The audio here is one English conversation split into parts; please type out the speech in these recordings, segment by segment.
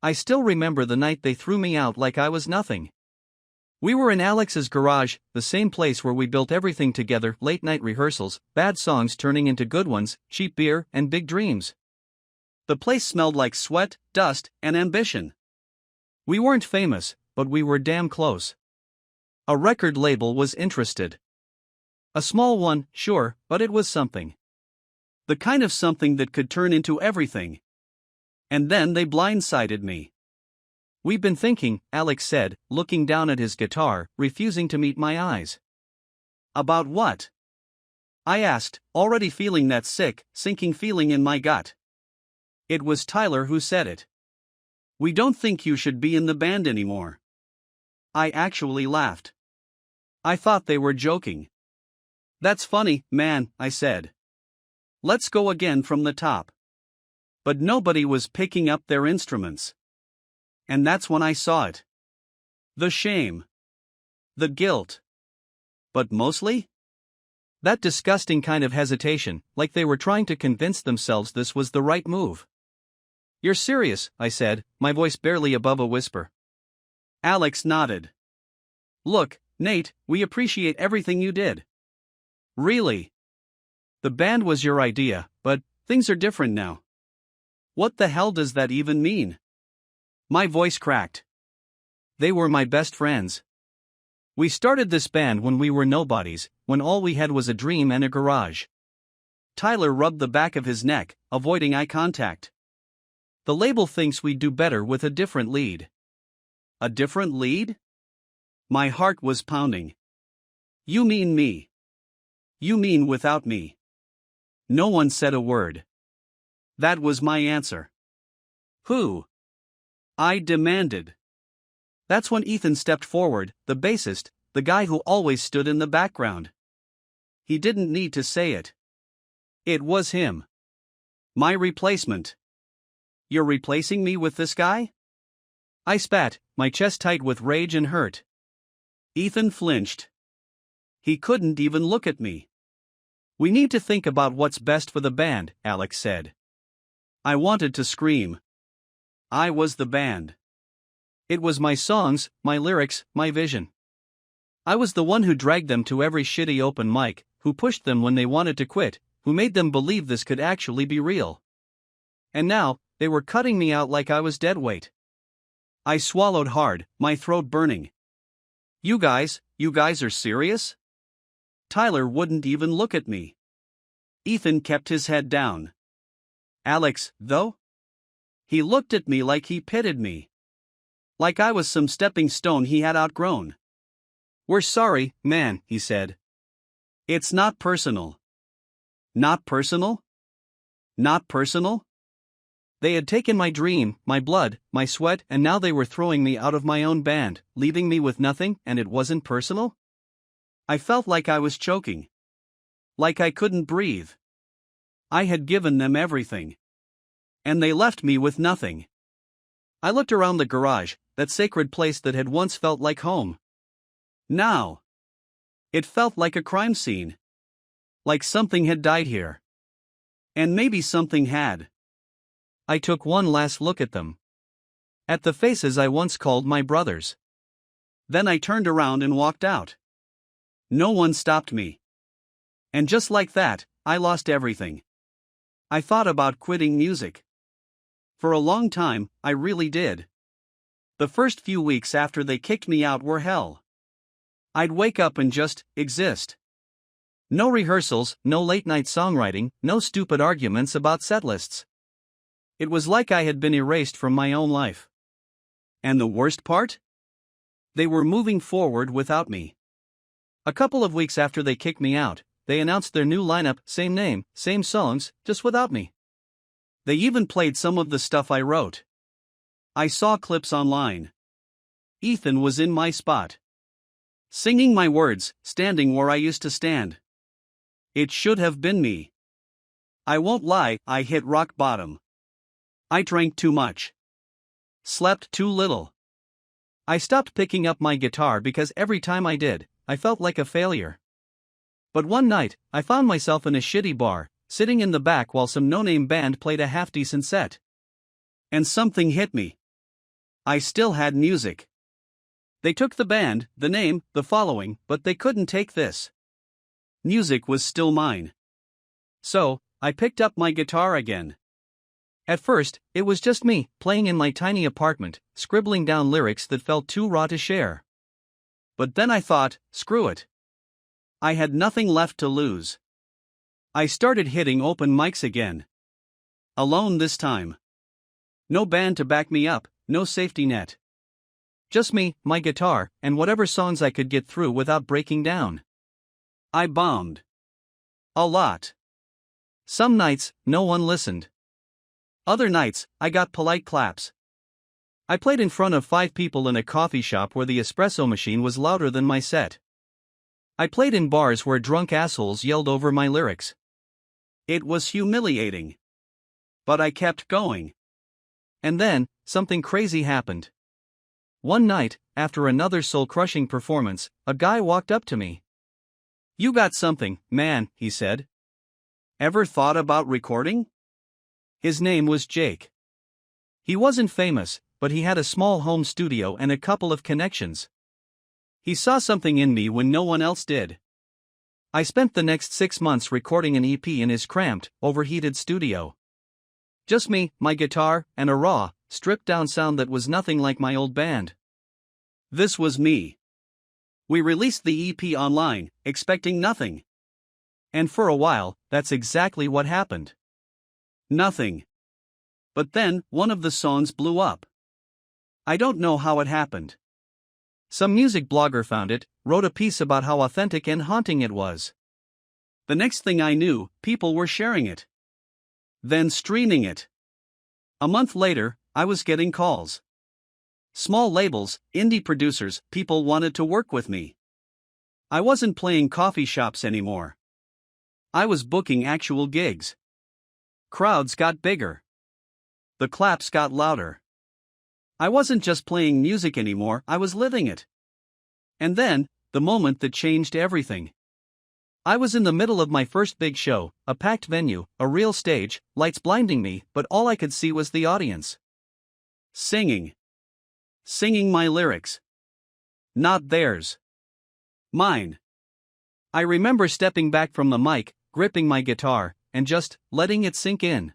I still remember the night they threw me out like I was nothing. We were in Alex's garage, the same place where we built everything together, late night rehearsals, bad songs turning into good ones, cheap beer, and big dreams. The place smelled like sweat, dust, and ambition. We weren't famous, but we were damn close. A record label was interested. A small one, sure, but it was something. The kind of something that could turn into everything. And then they blindsided me. "We've been thinking," Alex said, looking down at his guitar, refusing to meet my eyes. "About what?" I asked, already feeling that sick, sinking feeling in my gut. It was Tyler who said it. "We don't think you should be in the band anymore." I actually laughed. I thought they were joking. "That's funny, man," I said. "Let's go again from the top." But nobody was picking up their instruments. And that's when I saw it. The shame. The guilt. But mostly? That disgusting kind of hesitation, like they were trying to convince themselves this was the right move. "You're serious," I said, my voice barely above a whisper. Alex nodded. "Look, Nate, we appreciate everything you did. Really. The band was your idea, but things are different now." "What the hell does that even mean?" My voice cracked. "They were my best friends. We started this band when we were nobodies, when all we had was a dream and a garage." Tyler rubbed the back of his neck, avoiding eye contact. "The label thinks we'd do better with a different lead." "A different lead?" My heart was pounding. "You mean me? You mean without me?" No one said a word. That was my answer. "Who?" I demanded. That's when Ethan stepped forward, the bassist, the guy who always stood in the background. He didn't need to say it. It was him. My replacement. "You're replacing me with this guy?" I spat, my chest tight with rage and hurt. Ethan flinched. He couldn't even look at me. "We need to think about what's best for the band," Alex said. I wanted to scream. I was the band. It was my songs, my lyrics, my vision. I was the one who dragged them to every shitty open mic, who pushed them when they wanted to quit, who made them believe this could actually be real. And now, they were cutting me out like I was deadweight. I swallowed hard, my throat burning. You guys are serious?" Tyler wouldn't even look at me. Ethan kept his head down. Alex, though? He looked at me like he pitied me. Like I was some stepping stone he had outgrown. "We're sorry, man," he said. "It's not personal." Not personal? Not personal? They had taken my dream, my blood, my sweat, and now they were throwing me out of my own band, leaving me with nothing, and it wasn't personal? I felt like I was choking. Like I couldn't breathe. I had given them everything. And they left me with nothing. I looked around the garage, that sacred place that had once felt like home. Now, it felt like a crime scene. Like something had died here. And maybe something had. I took one last look at them. At the faces I once called my brothers. Then I turned around and walked out. No one stopped me. And just like that, I lost everything. I thought about quitting music. For a long time, I really did. The first few weeks after they kicked me out were hell. I'd wake up and just exist. No rehearsals, no late-night songwriting, no stupid arguments about setlists. It was like I had been erased from my own life. And the worst part? They were moving forward without me. A couple of weeks after they kicked me out, they announced their new lineup, same name, same songs, just without me. They even played some of the stuff I wrote. I saw clips online. Ethan was in my spot. Singing my words, standing where I used to stand. It should have been me. I won't lie, I hit rock bottom. I drank too much. Slept too little. I stopped picking up my guitar because every time I did, I felt like a failure. But one night, I found myself in a shitty bar, sitting in the back while some no-name band played a half-decent set. And something hit me. I still had music. They took the band, the name, the following, but they couldn't take this. Music was still mine. So, I picked up my guitar again. At first, it was just me, playing in my tiny apartment, scribbling down lyrics that felt too raw to share. But then I thought, screw it. I had nothing left to lose. I started hitting open mics again. Alone this time. No band to back me up, no safety net. Just me, my guitar, and whatever songs I could get through without breaking down. I bombed. A lot. Some nights, no one listened. Other nights, I got polite claps. I played in front of 5 people in a coffee shop where the espresso machine was louder than my set. I played in bars where drunk assholes yelled over my lyrics. It was humiliating. But I kept going. And then, something crazy happened. One night, after another soul-crushing performance, a guy walked up to me. "You got something, man," he said. "Ever thought about recording?" His name was Jake. He wasn't famous, but he had a small home studio and a couple of connections. He saw something in me when no one else did. I spent the next 6 months recording an EP in his cramped, overheated studio. Just me, my guitar, and a raw, stripped-down sound that was nothing like my old band. This was me. We released the EP online, expecting nothing. And for a while, that's exactly what happened. Nothing. But then, one of the songs blew up. I don't know how it happened. Some music blogger found it, wrote a piece about how authentic and haunting it was. The next thing I knew, people were sharing it. Then streaming it. A month later, I was getting calls. Small labels, indie producers, people wanted to work with me. I wasn't playing coffee shops anymore. I was booking actual gigs. Crowds got bigger. The claps got louder. I wasn't just playing music anymore, I was living it. And then, the moment that changed everything. I was in the middle of my first big show, a packed venue, a real stage, lights blinding me, but all I could see was the audience. Singing. Singing my lyrics. Not theirs. Mine. I remember stepping back from the mic, gripping my guitar, and just letting it sink in.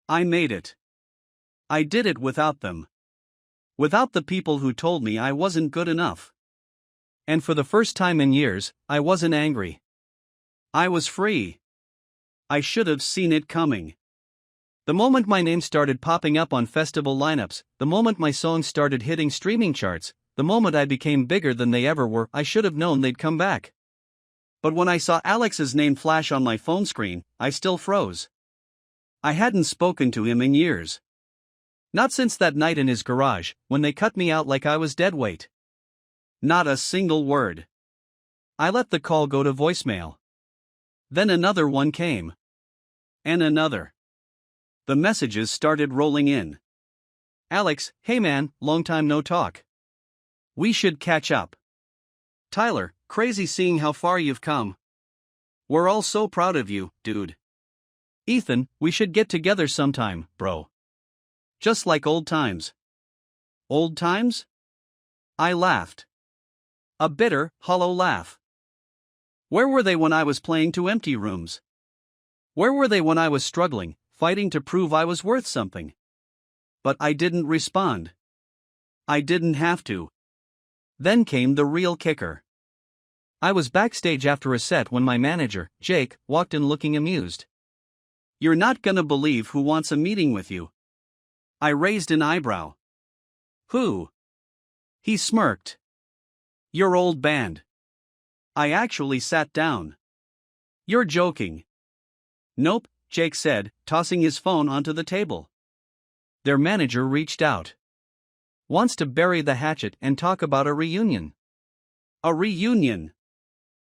I made it. I did it without them. Without the people who told me I wasn't good enough. And for the first time in years, I wasn't angry. I was free. I should have seen it coming. The moment my name started popping up on festival lineups, the moment my songs started hitting streaming charts, the moment I became bigger than they ever were, I should have known they'd come back. But when I saw Alex's name flash on my phone screen, I still froze. I hadn't spoken to him in years. Not since that night in his garage, when they cut me out like I was deadweight. Not a single word. I let the call go to voicemail. Then another one came. And another. The messages started rolling in. "Alex, hey man, long time no talk. We should catch up. Tyler, crazy seeing how far you've come. We're all so proud of you, dude. Ethan, we should get together sometime, bro. Just like old times." Old times? I laughed. A bitter, hollow laugh. Where were they when I was playing to empty rooms? Where were they when I was struggling, fighting to prove I was worth something? But I didn't respond. I didn't have to. Then came the real kicker. I was backstage after a set when my manager, Jake, walked in looking amused. "You're not gonna believe who wants a meeting with you." I raised an eyebrow. "Who?" He smirked. "Your old band." I actually sat down. "You're joking." "Nope," Jake said, tossing his phone onto the table. Their manager reached out. "Wants to bury the hatchet and talk about a reunion." A reunion.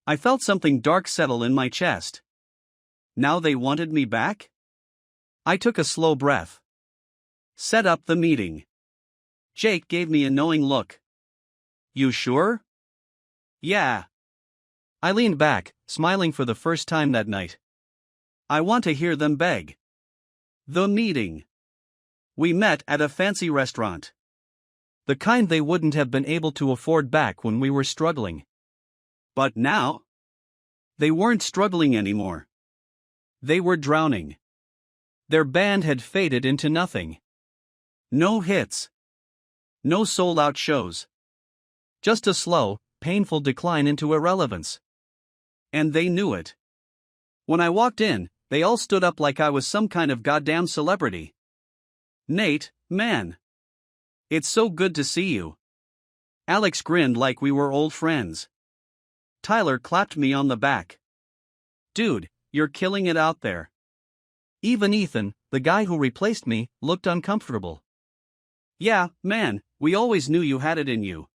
I felt something dark settle in my chest. Now they wanted me back? I took a slow breath. Set up the meeting. Jake gave me a knowing look. "You sure?" "Yeah." I leaned back, smiling for the first time that night. I want to hear them beg. The meeting. We met at a fancy restaurant. The kind they wouldn't have been able to afford back when we were struggling. But now? They weren't struggling anymore. They were drowning. Their band had faded into nothing. No hits. No sold-out shows. Just a slow, painful decline into irrelevance. And they knew it. When I walked in, they all stood up like I was some kind of goddamn celebrity. "Nate, man. It's so good to see you." Alex grinned like we were old friends. Tyler clapped me on the back. "Dude, you're killing it out there." Even Ethan, the guy who replaced me, looked uncomfortable. "Yeah, man, we always knew you had it in you."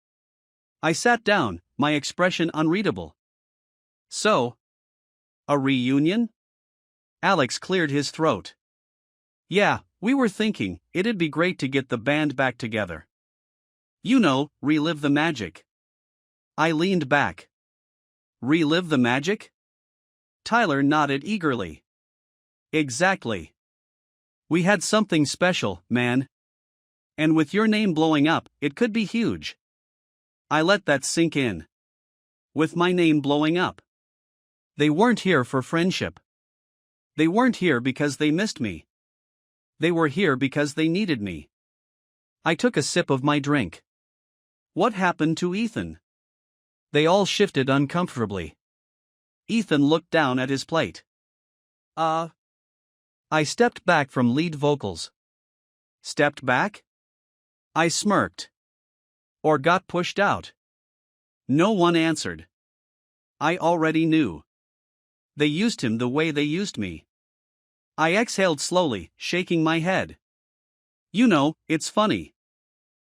I sat down, my expression unreadable. "So? A reunion?" Alex cleared his throat. "Yeah, we were thinking it'd be great to get the band back together. You know, relive the magic." I leaned back. "Relive the magic?" Tyler nodded eagerly. "Exactly. We had something special, man. And with your name blowing up, it could be huge." I let that sink in. With my name blowing up. They weren't here for friendship. They weren't here because they missed me. They were here because they needed me. I took a sip of my drink. What happened to Ethan? They all shifted uncomfortably. Ethan looked down at his plate. I stepped back from lead vocals. Stepped back? I smirked. Or got pushed out? No one answered. I already knew. They used him the way they used me. I exhaled slowly, shaking my head. You know, it's funny.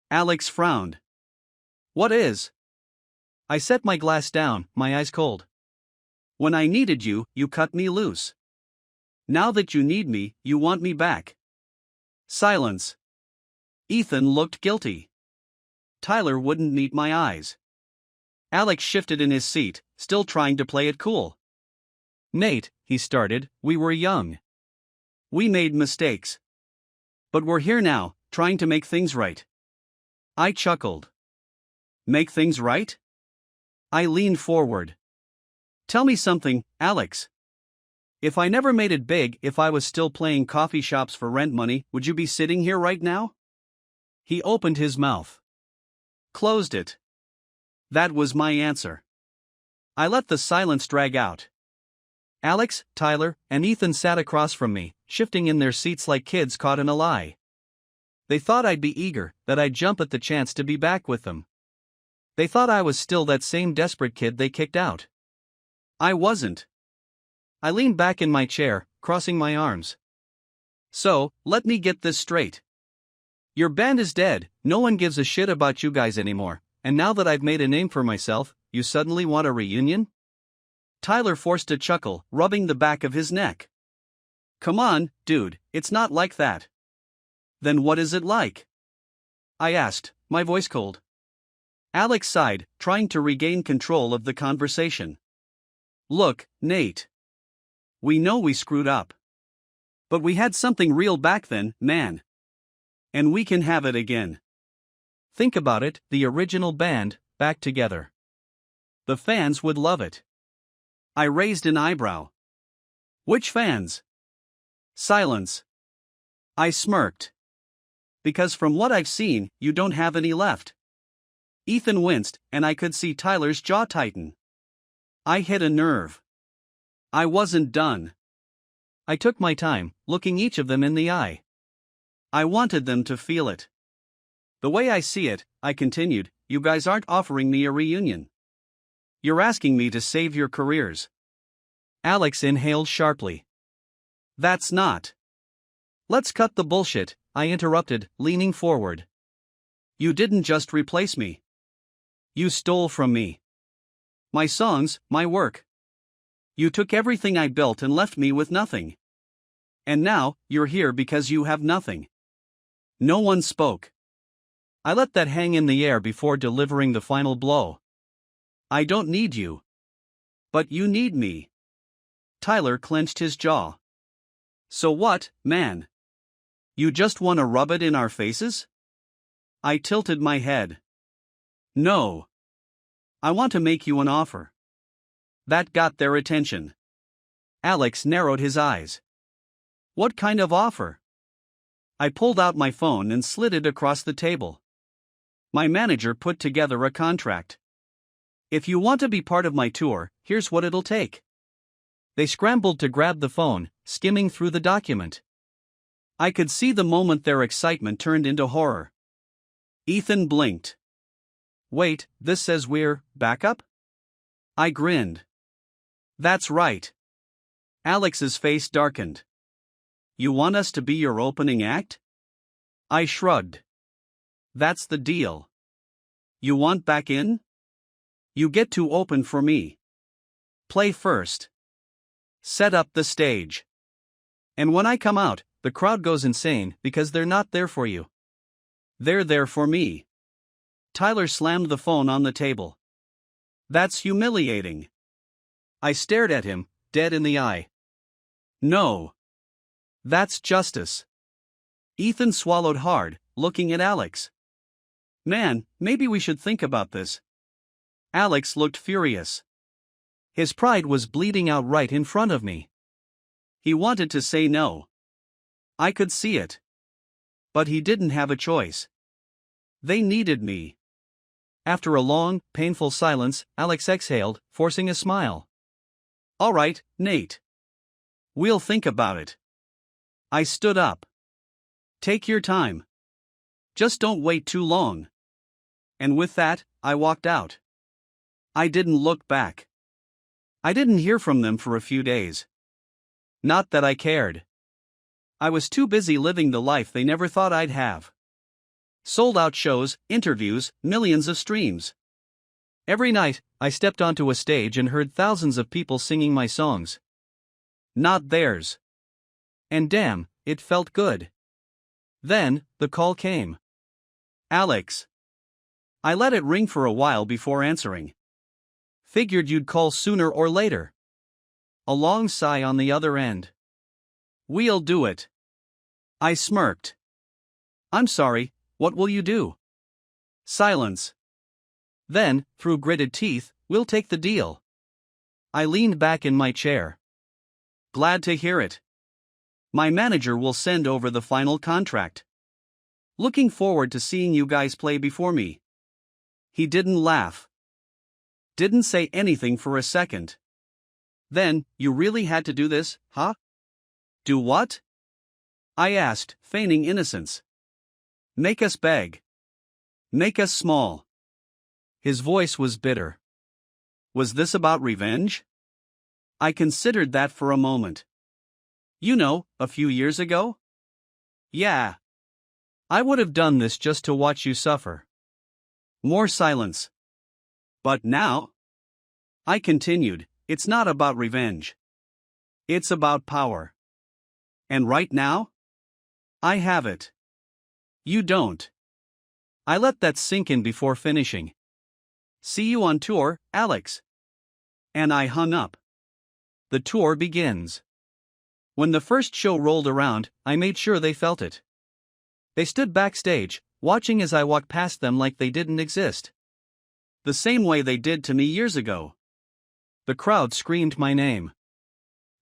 Alex frowned. What is? I set my glass down, my eyes cold. When I needed you, you cut me loose. Now that you need me, you want me back. Silence. Ethan looked guilty. Tyler wouldn't meet my eyes. Alex shifted in his seat, still trying to play it cool. Nate, he started, we were young. We made mistakes. But we're here now, trying to make things right. I chuckled. Make things right? I leaned forward. Tell me something, Alex. If I never made it big, if I was still playing coffee shops for rent money, would you be sitting here right now? He opened his mouth. Closed it. That was my answer. I let the silence drag out. Alex, Tyler, and Ethan sat across from me, shifting in their seats like kids caught in a lie. They thought I'd be eager, that I'd jump at the chance to be back with them. They thought I was still that same desperate kid they kicked out. I wasn't. I leaned back in my chair, crossing my arms. So, let me get this straight. Your band is dead, no one gives a shit about you guys anymore, and now that I've made a name for myself, you suddenly want a reunion? Tyler forced a chuckle, rubbing the back of his neck. Come on, dude, it's not like that. Then what is it like? I asked, my voice cold. Alex sighed, trying to regain control of the conversation. Look, Nate. We know we screwed up. But we had something real back then, man. And we can have it again. Think about it, the original band, back together. The fans would love it. I raised an eyebrow. Which fans? Silence. I smirked. Because from what I've seen, you don't have any left. Ethan winced, and I could see Tyler's jaw tighten. I hit a nerve. I wasn't done. I took my time, looking each of them in the eye. I wanted them to feel it. The way I see it, I continued, you guys aren't offering me a reunion. You're asking me to save your careers. Alex inhaled sharply. That's not. Let's cut the bullshit, I interrupted, leaning forward. You didn't just replace me. You stole from me. My songs, my work. You took everything I built and left me with nothing. And now, you're here because you have nothing. No one spoke. I let that hang in the air before delivering the final blow. I don't need you. But you need me. Tyler clenched his jaw. So what, man? You just want to rub it in our faces? I tilted my head. No. I want to make you an offer. That got their attention. Alex narrowed his eyes. What kind of offer? I pulled out my phone and slid it across the table. My manager put together a contract. If you want to be part of my tour, here's what it'll take. They scrambled to grab the phone, skimming through the document. I could see the moment their excitement turned into horror. Ethan blinked. Wait, this says we're backup? I grinned. That's right. Alex's face darkened. You want us to be your opening act? I shrugged. That's the deal. You want back in? You get to open for me. Play first. Set up the stage. And when I come out, the crowd goes insane because they're not there for you. They're there for me. Tyler slammed the phone on the table. That's humiliating. I stared at him, dead in the eye. No. That's justice. Ethan swallowed hard, looking at Alex. Man, maybe we should think about this. Alex looked furious. His pride was bleeding out right in front of me. He wanted to say no. I could see it. But he didn't have a choice. They needed me. After a long, painful silence, Alex exhaled, forcing a smile. All right, Nate. We'll think about it. I stood up. Take your time. Just don't wait too long. And with that, I walked out. I didn't look back. I didn't hear from them for a few days. Not that I cared. I was too busy living the life they never thought I'd have. Sold-out shows, interviews, millions of streams. Every night, I stepped onto a stage and heard thousands of people singing my songs. Not theirs. And damn, it felt good. Then, the call came. Alex. I let it ring for a while before answering. Figured you'd call sooner or later. A long sigh on the other end. We'll do it. I smirked. I'm sorry, what will you do? Silence. Then, through gritted teeth, we'll take the deal. I leaned back in my chair. Glad to hear it. My manager will send over the final contract. Looking forward to seeing you guys play before me. He didn't laugh. Didn't say anything for a second. Then, you really had to do this, huh? Do what? I asked, feigning innocence. Make us beg. Make us small. His voice was bitter. Was this about revenge? I considered that for a moment. You know, a few years ago? Yeah. I would have done this just to watch you suffer. More silence. But now? I continued, it's not about revenge. It's about power. And right now? I have it. You don't. I let that sink in before finishing. See you on tour, Alex. And I hung up. The tour begins. When the first show rolled around, I made sure they felt it. They stood backstage, watching as I walked past them like they didn't exist. The same way they did to me years ago. The crowd screamed my name.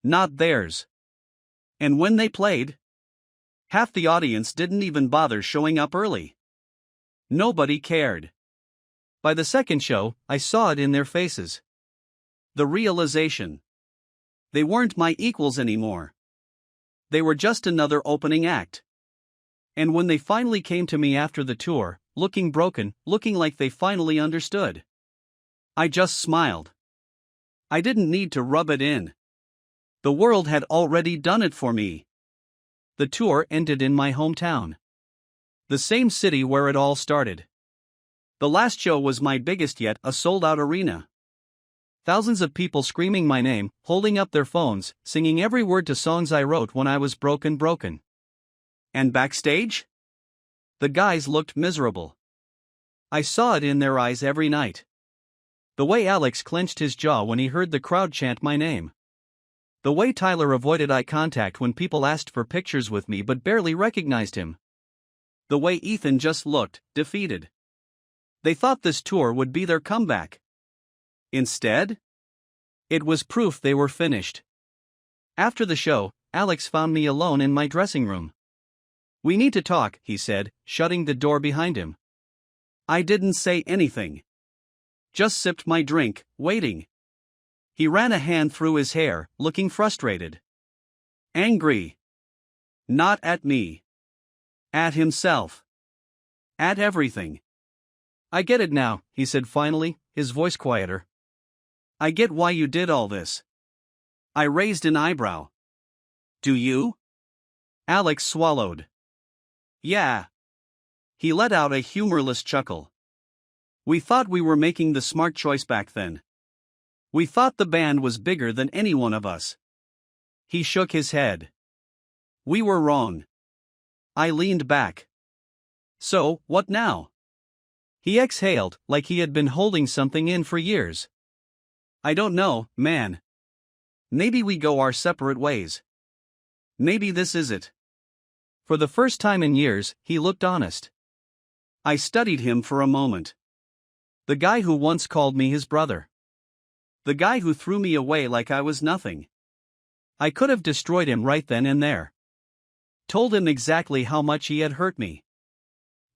Not theirs. And when they played, half the audience didn't even bother showing up early. Nobody cared. By the second show, I saw it in their faces. The realization. They weren't my equals anymore. They were just another opening act. And when they finally came to me after the tour, looking broken, looking like they finally understood, I just smiled. I didn't need to rub it in. The world had already done it for me. The tour ended in my hometown. The same city where it all started. The last show was my biggest yet, a sold-out arena. Thousands of people screaming my name, holding up their phones, singing every word to songs I wrote when I was broken. And backstage? The guys looked miserable. I saw it in their eyes every night. The way Alex clenched his jaw when he heard the crowd chant my name. The way Tyler avoided eye contact when people asked for pictures with me but barely recognized him. The way Ethan just looked, defeated. They thought this tour would be their comeback. Instead, it was proof they were finished. After the show, Alex found me alone in my dressing room. "We need to talk," he said, shutting the door behind him. I didn't say anything. Just sipped my drink, waiting. He ran a hand through his hair, looking frustrated. Angry. Not at me. At himself. At everything. "I get it now," he said finally, his voice quieter. "I get why you did all this." I raised an eyebrow. "Do you?" Alex swallowed. "Yeah." He let out a humorless chuckle. "We thought we were making the smart choice back then. We thought the band was bigger than any one of us." He shook his head. "We were wrong." I leaned back. "So, what now?" He exhaled, like he had been holding something in for years. "I don't know, man. Maybe we go our separate ways. Maybe this is it." For the first time in years, he looked honest. I studied him for a moment. The guy who once called me his brother. The guy who threw me away like I was nothing. I could have destroyed him right then and there. Told him exactly how much he had hurt me.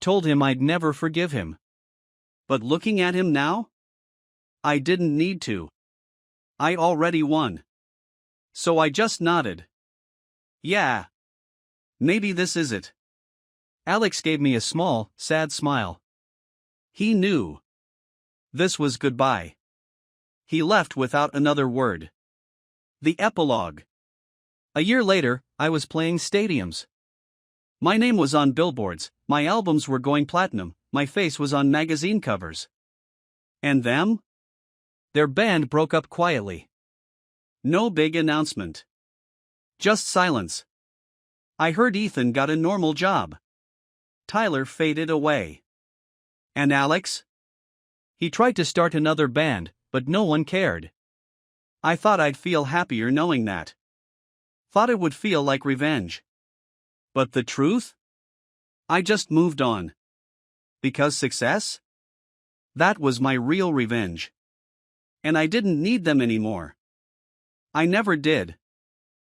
Told him I'd never forgive him. But looking at him now? I didn't need to. I already won. So I just nodded. "Yeah. Maybe this is it." Alex gave me a small, sad smile. He knew. This was goodbye. He left without another word. The epilogue. A year later, I was playing stadiums. My name was on billboards, my albums were going platinum, my face was on magazine covers. And them? Their band broke up quietly. No big announcement. Just silence. I heard Ethan got a normal job. Tyler faded away. And Alex? He tried to start another band, but no one cared. I thought I'd feel happier knowing that. Thought it would feel like revenge. But the truth? I just moved on. Because success? That was my real revenge. And I didn't need them anymore. I never did.